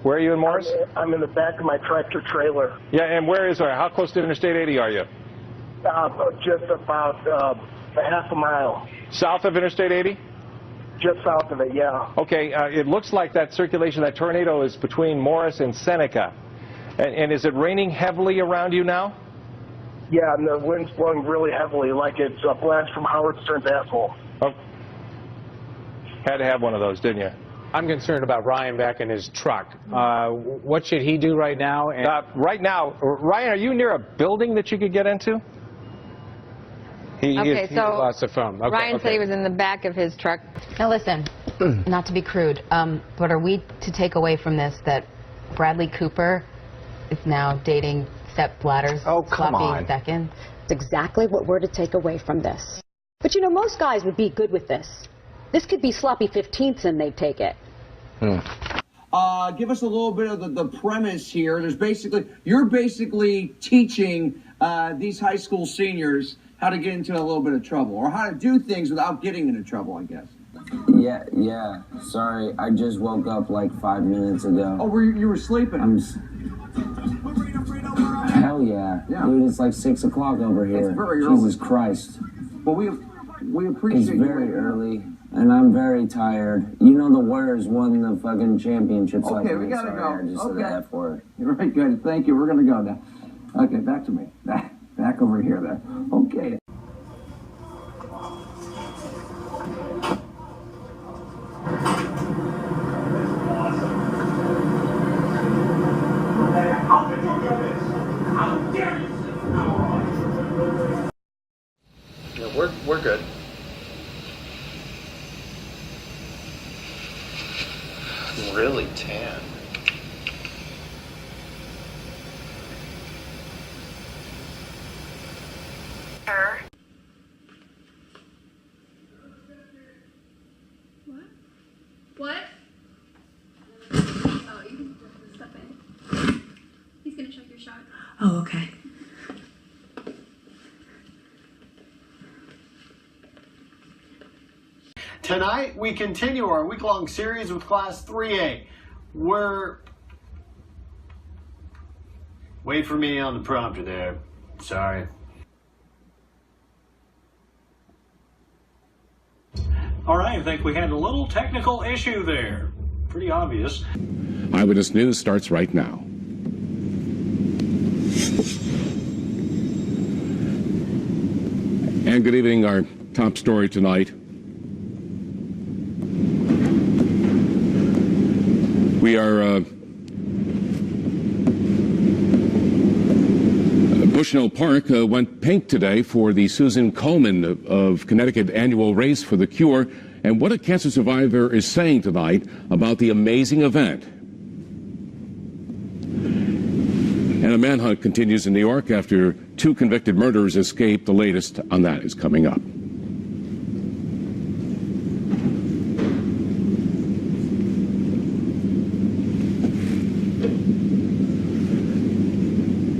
Where are you in Morris? I'm in the back of my tractor trailer. Yeah, and where is there? How close to Interstate 80 are you? Just about a half a mile. South of Interstate 80? Just south of it, yeah. Okay, it looks like that circulation, that tornado is between Morris and Seneca. And is it raining heavily around you now? Yeah, and the wind's blowing really heavily, like it's a blast from Howard Stern's asshole. Oh. Had to have one of those, didn't you? I'm concerned about Ryan back in his truck. What should he do right now? Right now, Ryan, are you near a building that you could get into? He lost the phone. Okay, Ryan said he was in the back of his truck. Now listen, not to be crude, but are we to take away from this that Bradley Cooper is now dating Sepp Blatter's sloppy second? It's exactly what we're to take away from this. But you know, most guys would be good with this. This could be sloppy 15ths and they'd take it. Give us a little bit of the premise here. You're basically teaching these high school seniors how to get into a little bit of trouble, or how to do things without getting into trouble, I guess. Yeah. Sorry, I just woke up like 5 minutes ago. Oh, you were sleeping? Hell yeah. Dude, it's like 6 o'clock over here. It's very early. Jesus Christ. Well, we appreciate It's very early, and I'm very tired. You know the Warriors won the fucking championships. Okay, we gotta go. I just said the F word. You're right, good. Thank you. We're gonna go now. Okay, back to me. Back over here there. Okay. Yeah, we're good. Really tan. What? Oh, you can just step in. He's gonna check your shot. Oh, okay. Tonight, we continue our week-long series with Class 3A. Wait for me on the prompter there. Sorry. All right, I think we had a little technical issue there. Pretty obvious. Eyewitness News starts right now. And good evening. Our top story tonight. We are Bushnell Park went pink today for the Susan Komen of Connecticut annual Race for the Cure, and what a cancer survivor is saying tonight about the amazing event. And a manhunt continues in New York after 2 convicted murderers escaped. The latest on that is coming up.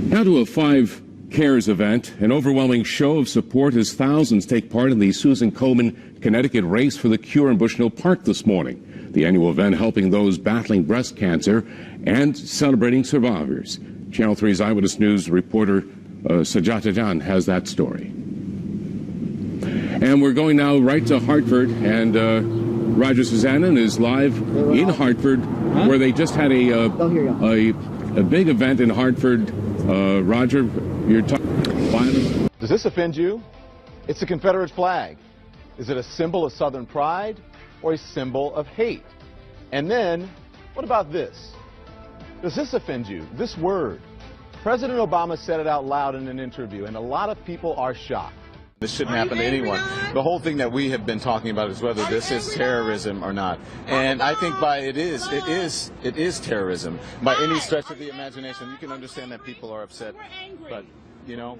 Now to a 5 Cares event, an overwhelming show of support as thousands take part in the Susan Komen Connecticut Race for the Cure in Bushnell Park this morning. The annual event helping those battling breast cancer and celebrating survivors. Channel 3's Eyewitness News reporter Sajata Jan has that story. And we're going now right to Hartford, and Roger Susannon is live in Hartford, where they just had a big event in Hartford. Roger, you're talking violence. Does this offend you? It's a Confederate flag. Is it a symbol of Southern pride or a symbol of hate? And then, what about this? Does this offend you? This word. President Obama said it out loud in an interview, and a lot of people are shocked. This shouldn't happen to anyone. The whole thing that we have been talking about is whether this is terrorism or not. And I think it is terrorism. By any stretch of the imagination, you can understand that people are upset. But, you know,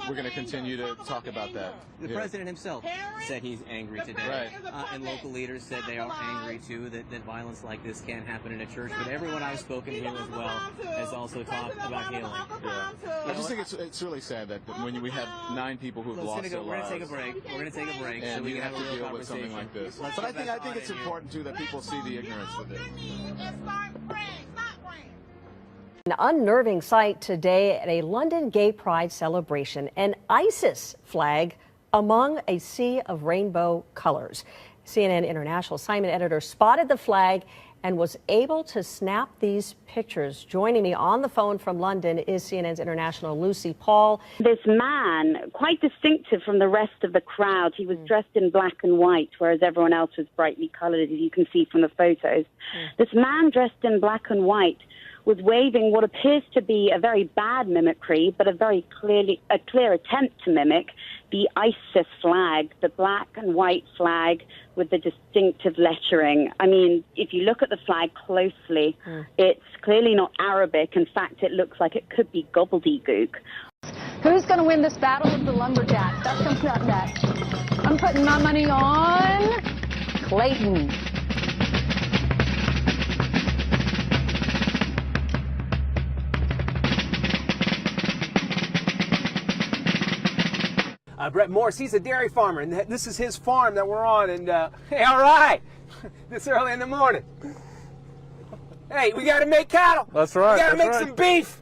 we're going to continue to talk about that. The president himself said he's angry today. Right. And local leaders said they are angry, too, that violence like this can't happen in a church. But everyone I've spoken to as well has also talked about healing. Yeah. I just think it's really sad that when we have 9 people who've lost their lives. We're going to take a break. We're going to take a break. And so we we can have to deal with something like this. But I think it's important, too, that people see the ignorance of it. An unnerving sight today at a London Gay Pride celebration, an ISIS flag among a sea of rainbow colors. CNN International assignment editor spotted the flag and was able to snap these pictures. Joining me on the phone from London is CNN's International Lucy Paul. This man, quite distinctive from the rest of the crowd, he was dressed in black and white, whereas everyone else was brightly coloured, as you can see from the photos. This man dressed in black and white was waving what appears to be a very bad mimicry, but a clear attempt to mimic the ISIS flag, the black and white flag with the distinctive lettering. I mean, if you look at the flag closely, it's clearly not Arabic. In fact, it looks like it could be gobbledygook. Who's going to win this battle of the lumberjacks? That's going to be next. I'm putting my money on Clayton. Brett Morse, he's a dairy farmer, and this is his farm that we're on, and hey, all right, this early in the morning. Hey, we got to make cattle. That's right. We got to make some beef.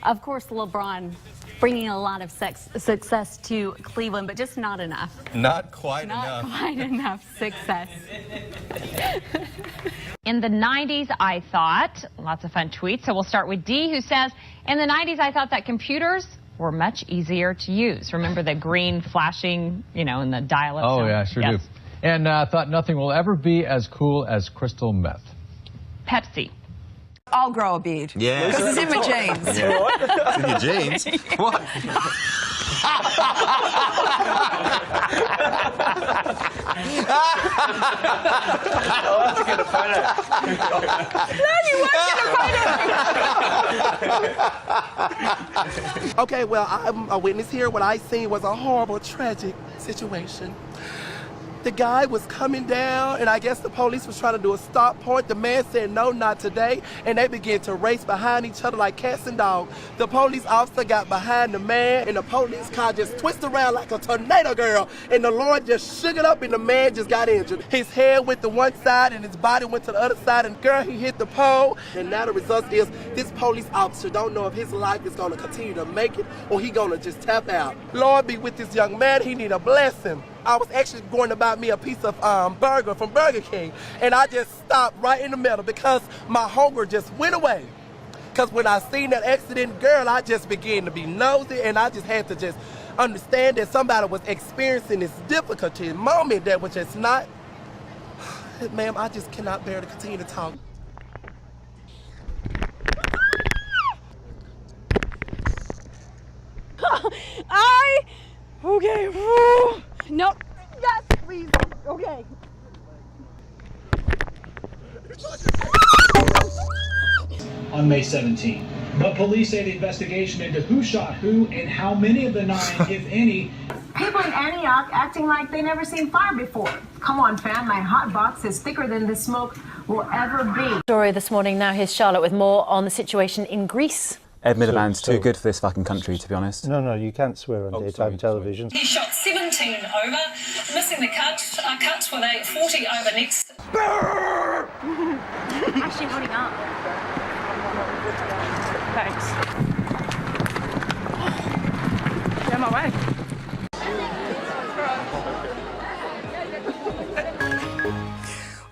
Of course, LeBron bringing a lot of success to Cleveland, but just not enough. Not quite enough. Not quite enough success. In the 90s, I thought, lots of fun tweets, so we'll start with D, who says, in the 90s, I thought that computers were much easier to use. Remember the green flashing, you know, in the dial-up Oh, zone? yeah, sure Yes. do. And thought nothing will ever be as cool as crystal meth. Pepsi. I'll grow a beard. Yeah. Because it's in my jeans. Yeah. It's in your jeans? What? Oh, that's a good photo. Okay, well, I'm a witness here. What I seen was a horrible, tragic situation. The guy was coming down, and I guess the police was trying to do a stop point. The man said, no, not today, and they began to race behind each other like cats and dogs. The police officer got behind the man, and the police car just twisted around like a tornado, girl, and the Lord just shook it up, and the man just got injured. His head went to one side, and his body went to the other side, and girl, he hit the pole, and now the result is this police officer don't know if his life is going to continue to make it, or he going to just tap out. Lord be with this young man. He need a blessing. I was actually going to buy me a piece of burger from Burger King, and I just stopped right in the middle because my hunger just went away. Because when I seen that accident, girl, I just began to be nosy, and I just had to just understand that somebody was experiencing this difficulty moment that was just not, ma'am, I just cannot bear to continue to talk. Okay. No. Yes, please. Okay. On May 17. But police say the investigation into who shot who and how many of the 9, if any. People in Antioch acting like they never seen fire before. Come on, fam, my hot box is thicker than the smoke will ever be. Story this morning. Now here's Charlotte with more on the situation in Greece. Ed Miliband's too good for this fucking country, to be honest. No, you can't swear on daytime television. He shot 17 over, missing the cuts with a 40 over next. Actually holding up. Thanks. Get my way.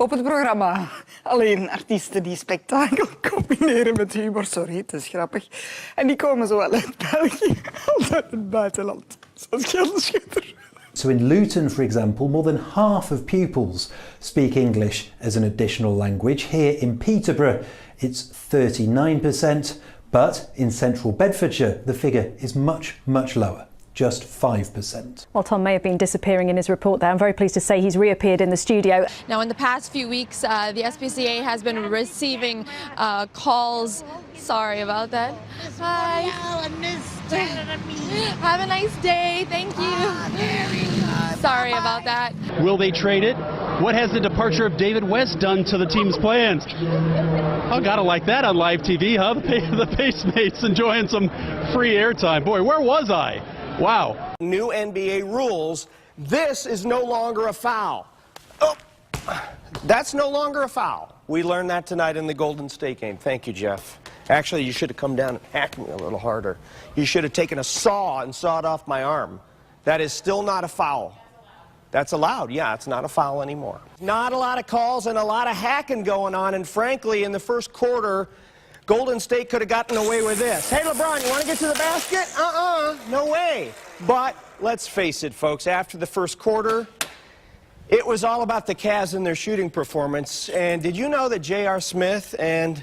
Op het programma alleen artiesten die spektakel combineren met humor. Sorry, het is grappig. En die komen zowel uit België als uit het buitenland. Zoals Gelderschutter. So in Luton, for example, more than half of pupils speak English as an additional language. Here in Peterborough, it's 39%, but in central Bedfordshire, the figure is much, much lower. Just 5%. Well, Tom may have been disappearing in his report there. I'm very pleased to say he's reappeared in the studio. Now, in the past few weeks, the SPCA has been receiving calls. Sorry about that. Hi. Have a nice day. Thank you. Sorry about that. Will they trade it? What has the departure of David West done to the team's plans? Oh, gotta like that on live TV, huh? The Pacemates enjoying some free airtime. Boy, where was I? Wow. New NBA rules. This is no longer a foul. Oh, that's no longer a foul. We learned that tonight in the Golden State game. Thank you, Jeff. Actually, you should have come down and hacked me a little harder. You should have taken a saw and sawed off my arm. That is still not a foul. That's allowed. Yeah, it's not a foul anymore. Not a lot of calls and a lot of hacking going on, and frankly, in the first quarter, Golden State could have gotten away with this. Hey, LeBron, you want to get to the basket? No way. But let's face it, folks, after the first quarter, it was all about the Cavs and their shooting performance. And did you know that J.R. Smith and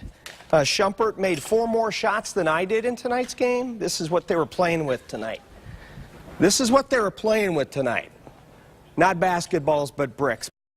Shumpert made 4 more shots than I did in tonight's game? This is what they were playing with tonight. This is what they were playing with tonight. Not basketballs, but bricks.